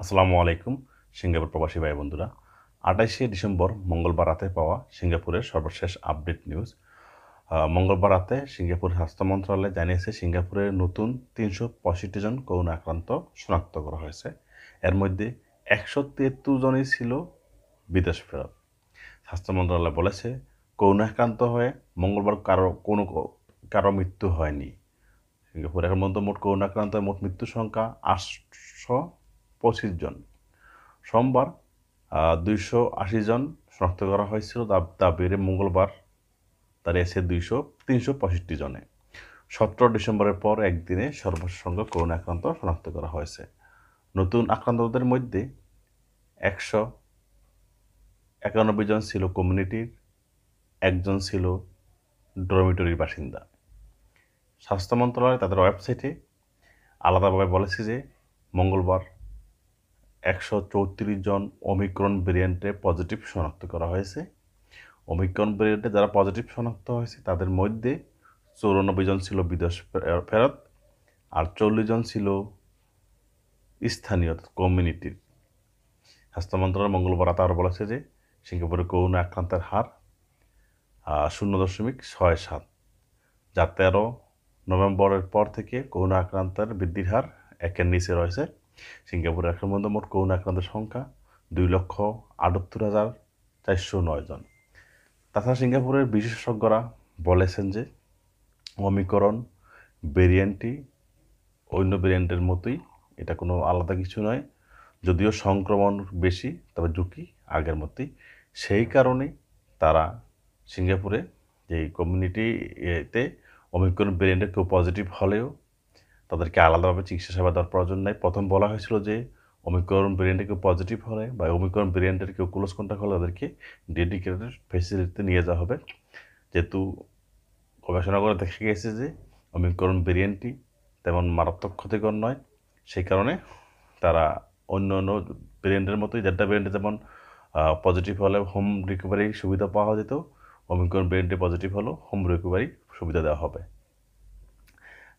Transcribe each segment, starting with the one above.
আসসালামু আলাইকুম সিঙ্গাপুর প্রবাসী ভাই বন্ধুরা। 28শে ডিসেম্বর মঙ্গলবার রাতে পাওয়া সিঙ্গাপুরের সর্বশেষ আপডেট নিউজ। মঙ্গলবার রাতে সিঙ্গাপুর স্বাস্থ্য মন্ত্রণালয় জানিয়েছে সিঙ্গাপুরের নতুন 365 জন করোনা আক্রান্ত শনাক্ত করা হয়েছে। এর মধ্যে 173 জনই ছিল বিদেশ ফেরত। স্বাস্থ্য মন্ত্রণালয় বলেছে করোনা আক্রান্ত হয়ে মঙ্গলবার কারো মৃত্যু হয়নি। সিঙ্গাপুরে এখন পর্যন্ত মোট করোনা আক্রান্ত মোট মৃত্যুর সংখ্যা 825 জন। সোমবার 280 জন শনাক্ত করা হয়েছিল, তা বেড়ে মঙ্গলবার দাঁড়িয়েছে 365 জনে। 17 ডিসেম্বরের পর একদিনে সর্বোচ্চ সংখ্যক করোনা আক্রান্ত শনাক্ত করা হয়েছে। নতুন আক্রান্তদের মধ্যে 191 জন ছিল কমিউনিটির, একজন ছিল ডরমিটরির বাসিন্দা। স্বাস্থ্য মন্ত্রণালয় তাদের ওয়েবসাইটে আলাদাভাবে বলেছে যে মঙ্গলবার 134 জন ওমিক্রন ভেরিয়েন্টে পজিটিভ শনাক্ত করা হয়েছে। ওমিক্রন ভেরিয়েন্টে যারা পজিটিভ শনাক্ত হয়েছে তাদের মধ্যে 94 জন ছিল বিদেশ ফেরত, আর 40 জন ছিল স্থানীয় কমিউনিটির। স্বাস্থ্য মন্ত্রণালয় মঙ্গলবার রাতে আরও বলেছে যে সিঙ্গাপুরে করোনা আক্রান্তের হার 0.67, যা 13 নভেম্বরের পর থেকে করোনা আক্রান্তের বৃদ্ধির হার 1-এর নিচে রয়েছে। সিঙ্গাপুরে এখন পর্যন্ত মোট করোনা আক্রান্তের সংখ্যা 2,78,409 জন। তাছাড়া সিঙ্গাপুরের বিশেষজ্ঞরা বলেছেন যে ওমিক্রন ভেরিয়েন্টটি অন্য ভেরিয়েন্টের মতোই, এটা কোনো আলাদা কিছু নয়। যদিও সংক্রমণ বেশি, তবে ঝুঁকি আগের মতোই। সেই কারণে তারা সিঙ্গাপুরে যে কমিউনিটিতে ওমিক্রন ভেরিয়েন্টের কেউ পজিটিভ হলেও তাদেরকে আলাদাভাবে চিকিৎসা সেবা দেওয়ার প্রয়োজন নেই। প্রথম বলা হয়েছিল যে ওমিক্রন ভেরিয়েন্টে কেউ পজিটিভ হলে বা ওমিক্রন ভেরিয়েন্টের কেউ ক্লোজ কন্ট্যাক্ট হলে তাদেরকে ডেডিকেটেড ফেসিলিটিতে নিয়ে যাওয়া হবে, যেহেতু গবেষণা করে দেখা গেছে যে ওমিক্রন ভেরিয়েন্টটি তেমন মারাত্মক ক্ষতিকর নয়। সেই কারণে তারা অন্য অন্য ভেরিয়েন্টের মতোই, ডেল্টা ভেরিয়েন্টে যেমন পজিটিভ হলে হোম রিকভারি সুবিধা পাওয়া যেত, ওমিক্রন ভেরিয়েন্টে পজিটিভ হলেও হোম রিকভারি সুবিধা দেওয়া হবে।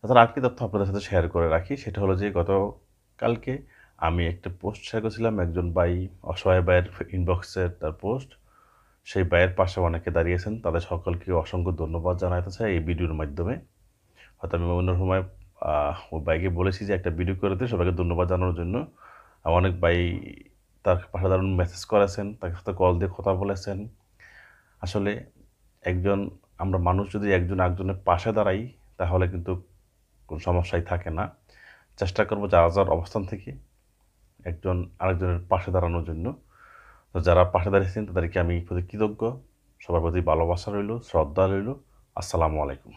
তাছাড়া আরেকটি তথ্য আপনাদের সাথে শেয়ার করে রাখি, সেটা হলো যে গতকালকে আমি একটা পোস্ট শেয়ার করেছিলাম, একজন ভাই অসহায় ভাইয়ের ইনবক্সের তার পোস্ট। সেই ভাইয়ের পাশে অনেকে দাঁড়িয়েছেন, তাদের সকলকে অসংখ্য ধন্যবাদ জানাতে চাই এই ভিডিওর মাধ্যমে। হয়তো আমি অন্য সময় ওই ভাইকে বলেছি যে একটা ভিডিও করে দিয়ে সবাইকে ধন্যবাদ জানানোর জন্য। অনেক ভাই তার পাশে দাঁড়ানো মেসেজ করেছেন, তার সাথে কল দিয়ে কথা বলেছেন। আসলে আমরা মানুষ যদি একজন একজনের পাশে দাঁড়াই তাহলে কিন্তু কোনো সমস্যাই থাকে না। চেষ্টা করবো যার যার অবস্থান থেকে একজন আরেকজনের পাশে দাঁড়ানোর জন্য। তো যারা পাশে দাঁড়িয়েছেন তাদেরকে আমি প্রতি কৃতজ্ঞ। সবার প্রতি ভালোবাসা রইল, শ্রদ্ধা রইল। আসসালামু আলাইকুম।